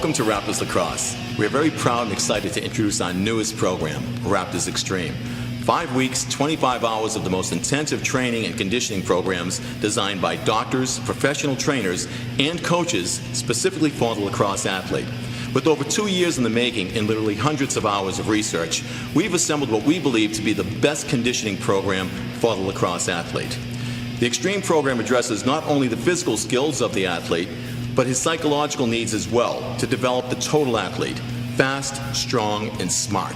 Welcome to Raptors Lacrosse. We are very proud and excited to introduce our newest program, Raptors Xtreme. 5 weeks, 25 hours of the most intensive training and conditioning programs designed by doctors, professional trainers, and coaches specifically for the lacrosse athlete. With over 2 years in the making and literally hundreds of hours of research, we've assembled what we believe to be the best conditioning program for the lacrosse athlete. The Xtreme program addresses not only the physical skills of the athlete, but his psychological needs as well to develop the total athlete, fast, strong, and smart.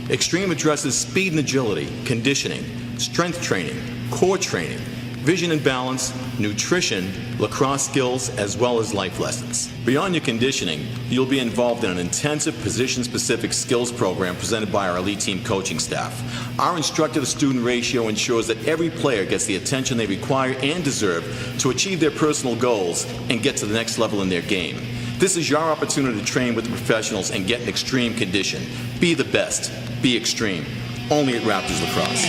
Xtreme addresses speed and agility, conditioning, strength training, core training, vision and balance, nutrition, lacrosse skills, as well as life lessons. Beyond your conditioning, you'll be involved in an intensive position-specific skills program presented by our elite team coaching staff. Our instructor-to-student ratio ensures that every player gets the attention they require and deserve to achieve their personal goals and get to the next level in their game. This is your opportunity to train with the professionals and get in extreme condition. Be the best. Be extreme. Only at Raptors Lacrosse.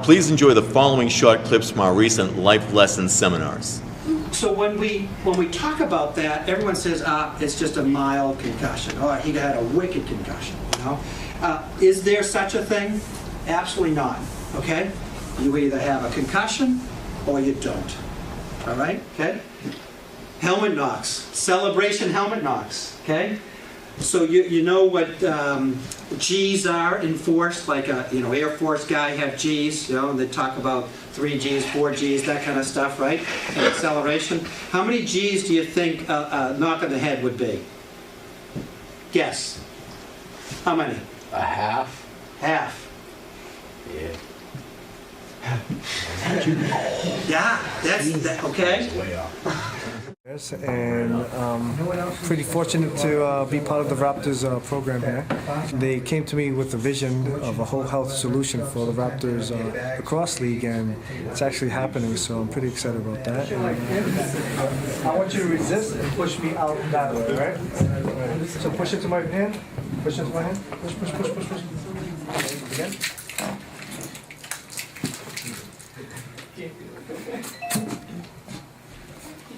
Please enjoy the following short clips from our recent life lesson seminars. So when we talk about that, everyone says, it's just a mild concussion. Oh, he had a wicked concussion, you know? Is there such a thing? Absolutely not, okay? You either have a concussion or you don't, all right, okay? Helmet knocks, celebration helmet knocks, okay? So you know what G's are enforced, like a Air Force guy have G's, and they talk about 3 G's, 4 G's, that kind of stuff, right? And acceleration. How many G's do you think a knock on the head would be? Guess. How many? A half. Half. Yeah. Yeah, that's okay. That's way off. Yes, and pretty fortunate to be part of the Raptors program here. They came to me with a vision of a whole health solution for the Raptors Lacrosse League, and it's actually happening, so I'm pretty excited about that. I want you to resist and push me out that way, right? So push into my hand, push into my hand, push, push, push, push, push. Again.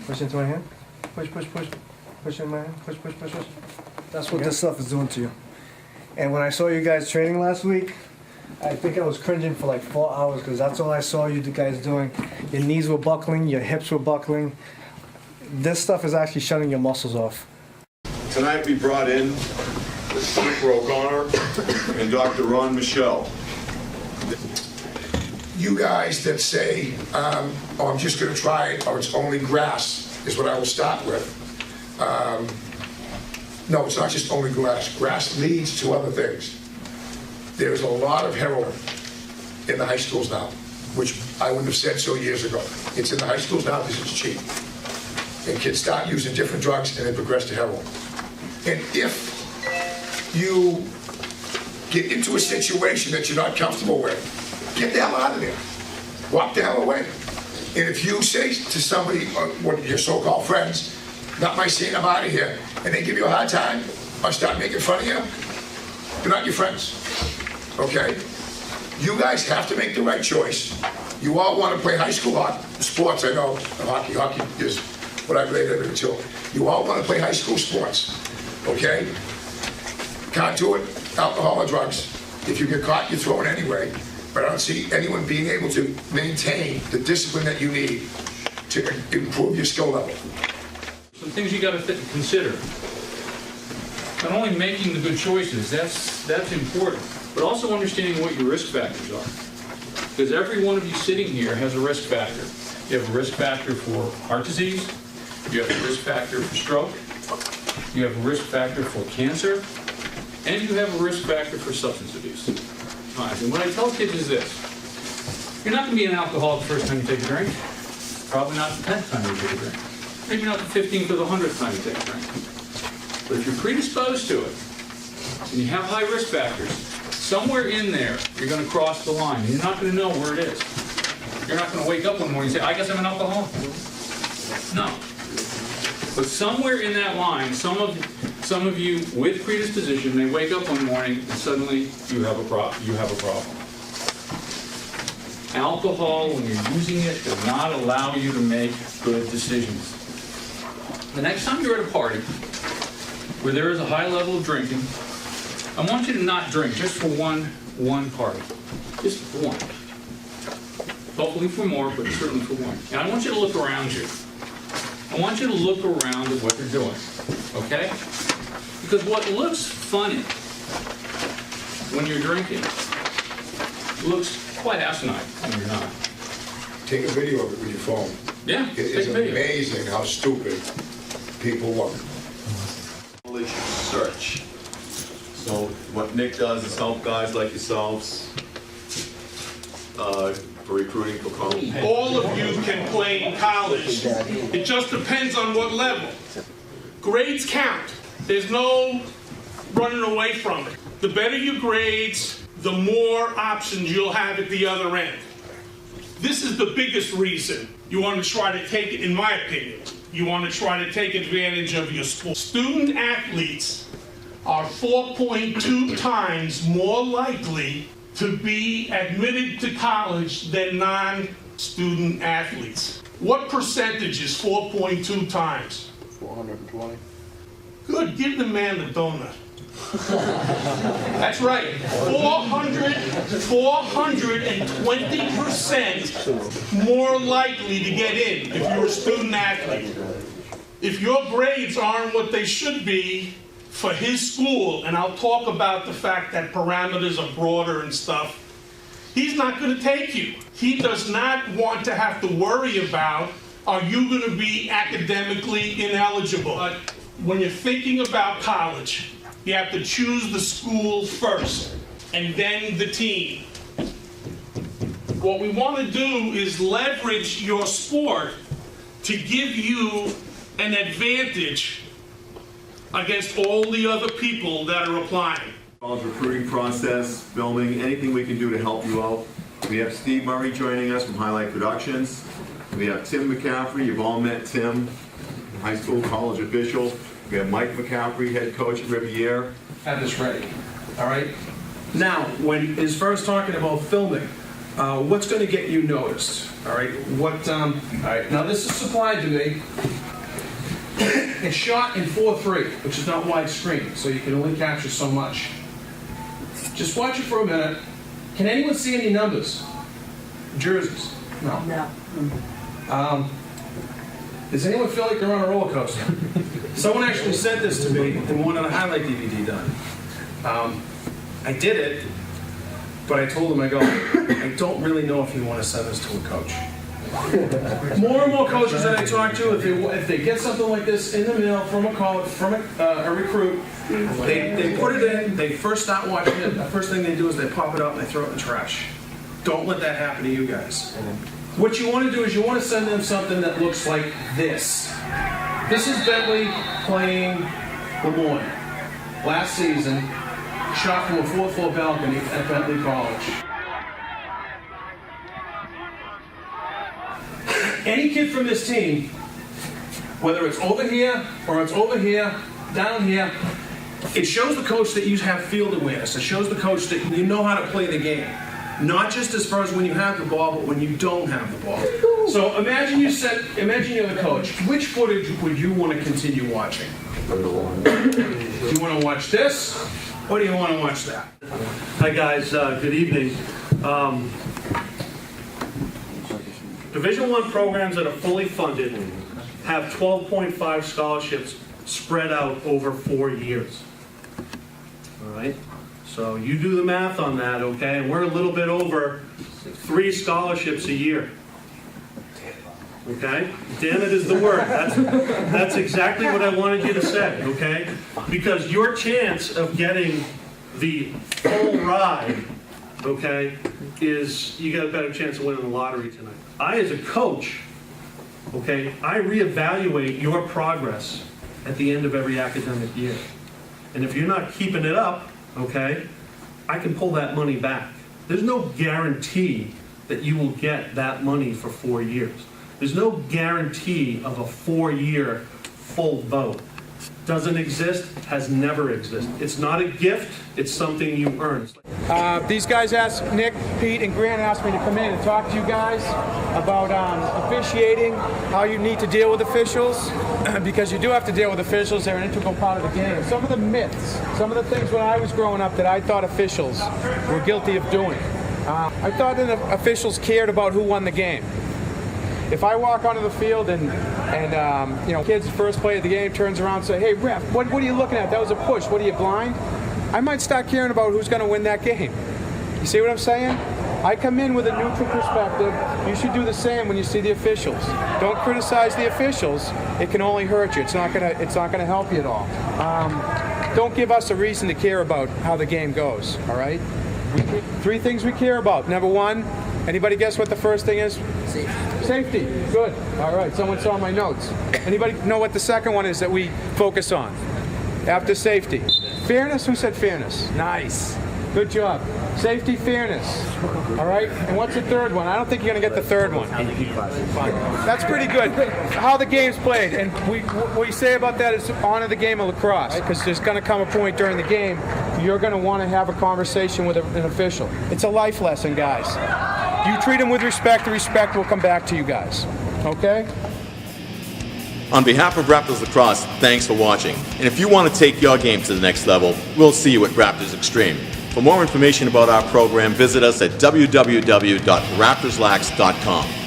Push into my hand. Push, push, push. Push in my hand. Push, push, push, push. That's what this stuff is doing to you. And when I saw you guys training last week, I think I was cringing for like 4 hours because that's all I saw you guys doing. Your knees were buckling, your hips were buckling. This stuff is actually shutting your muscles off. Tonight we brought in Dr. O'Connor and Dr. Ron Michelle. You guys that say, oh, I'm just going to try it, or it's only grass, is what I will start with. No, it's not just only grass. Grass leads to other things. There's a lot of heroin in the high schools now, which I wouldn't have said so years ago. It's in the high schools now because it's cheap. And kids start using different drugs and they progress to heroin. And if you get into a situation that you're not comfortable with, get the hell out of there. Walk the hell away. And if you say to somebody, one of your so-called friends, not my scene, I'm out of here, and they give you a hard time or start making fun of you, they're not your friends. Okay? You guys have to make the right choice. You all want to play high school sports. I know hockey is what I played until. You all want to play high school sports. Okay? Can't do it, alcohol or drugs. If you get caught, you're thrown anyway. But I don't see anyone being able to maintain the discipline that you need to improve your skill level. Some things you got to consider. not only making the good choices, that's important, but also understanding what your risk factors are. Because every one of you sitting here has a risk factor. You have a risk factor for heart disease, you have a risk factor for stroke, you have a risk factor for cancer, and you have a risk factor for substance abuse. All right, and what I tell kids is this: you're not going to be an alcoholic the first time you take a drink, probably not the 10th time you take a drink, maybe not the 15th or the 100th time you take a drink. But if you're predisposed to it, and you have high risk factors, somewhere in there, you're going to cross the line. And you're not going to know where it is. You're not going to wake up one morning and say, I guess I'm an alcoholic. No. But somewhere in that line, some of you with predisposition may wake up one morning and suddenly you have a problem. Alcohol, when you're using it, does not allow you to make good decisions. The next time you're at a party where there is a high level of drinking, I want you to not drink just for one party. Just for one. Hopefully for more, but certainly for one. And I want you to look around you. I want you to look around at what you're doing. Okay? Because what looks funny when you're drinking looks quite asinine when you're not. Take a video of it with your phone. Yeah, It take is a video. amazing how stupid people look. Knowledge search. So what Nick does is help guys like yourselves for recruiting for college. All of you can play in college. It just depends on what level. Grades count. There's no running away from it. The better your grades, the more options you'll have at the other end. This is the biggest reason you want to try to take it, in my opinion, you want to try to take advantage of your sport. Student athletes are 4.2 times more likely to be admitted to college than non-student athletes. What percentage is 4.2 times? 420. Good, give the man the donut. That's right, 420% more likely to get in if you're a student athlete. If your grades aren't what they should be for his school, and I'll talk about the fact that parameters are broader and stuff, he's not going to take you. He does not want to have to worry about, are you going to be academically ineligible? But when you're thinking about college, you have to choose the school first, and then the team. What we want to do is leverage your sport to give you an advantage against all the other people that are applying. College recruiting process, filming, anything we can do to help you out. We have Steve Murray joining us from Highlight Productions. We have Tim McCaffrey. You've all met Tim, high school, college official. We have Mike McCaffrey, head coach at Riviere. Have this ready, all right? Now, when as far as talking about filming, what's going to get you noticed, all right? All right, now this is supplied to me. It's shot in 4:3, which is not widescreen, so you can only capture so much. Just watch it for a minute. Can anyone see any numbers? Jerseys? No. No. Does anyone feel like they're on a roller coaster? Someone actually sent this to me and wanted a highlight DVD done. I did it, but I told him, I don't really know if you want to send this to a coach. More and more coaches that I talk to, if they get something like this in the mail from a college, from a recruit, they put it in, they first start watching it, the first thing they do is they pop it up and they throw it in the trash. Don't let that happen to you guys. What you want to do is you want to send them something that looks like this. This is Bentley playing Lemoyne last season, shot from a 4th floor balcony at Bentley College. Any kid from this team, whether it's over here or it's over here, down here, it shows the coach that you have field awareness. It shows the coach that you know how to play the game. Not just as far as when you have the ball, but when you don't have the ball. So imagine you're the coach. Which footage would you want to continue watching? Do you want to watch this, or do you want to watch that? Hi guys, good evening. Division I programs that are fully funded have 12.5 scholarships spread out over 4 years. all right? So you do the math on that, okay? And we're a little bit over 3 scholarships a year. Okay? Damn it is the word. That's exactly what I wanted you to say, okay? Because your chance of getting the full ride, okay, is you got a better chance of winning the lottery tonight. I, as a coach, okay, I reevaluate your progress at the end of every academic year. And if you're not keeping it up, okay, I can pull that money back. There's no guarantee that you will get that money for 4 years. There's no guarantee of a 4-year full vote. Doesn't exist, has never existed. It's not a gift, it's something you earn. These guys asked, Nick, Pete, and Grant asked me to come in and talk to you guys about officiating, how you need to deal with officials, because you do have to deal with officials. They're an integral part of the game. Some of the myths, some of the things when I was growing up that I thought officials were guilty of doing. I thought that officials cared about who won the game. If I walk onto the field and you know, kid's first play of the game turns around and say, hey, ref, what are you looking at? That was a push. What are you, blind? I might start caring about who's going to win that game. You see what I'm saying? I come in with a neutral perspective. You should do the same when you see the officials. Don't criticize the officials. It can only hurt you. It's not gonna help you at all. Don't give us a reason to care about how the game goes. All right? 3 things we care about. Number 1. Anybody guess what the first thing is? Safety. Good. All right. Someone saw my notes. Anybody know what the second one is that we focus on? After safety. Fairness? Who said fairness? Nice. Good job. Safety, fairness. All right. And what's the third one? I don't think you're going to get the third one. That's pretty good. How the game's played. And what we say about that is honor the game of lacrosse. Because there's going to come a point during the game you're going to want to have a conversation with an official. It's a life lesson, guys. You treat them with respect, the respect will come back to you guys. Okay? On behalf of Raptors Lacrosse, thanks for watching. And if you want to take your game to the next level, we'll see you at Raptors Xtreme. For more information about our program, visit us at www.raptorslax.com.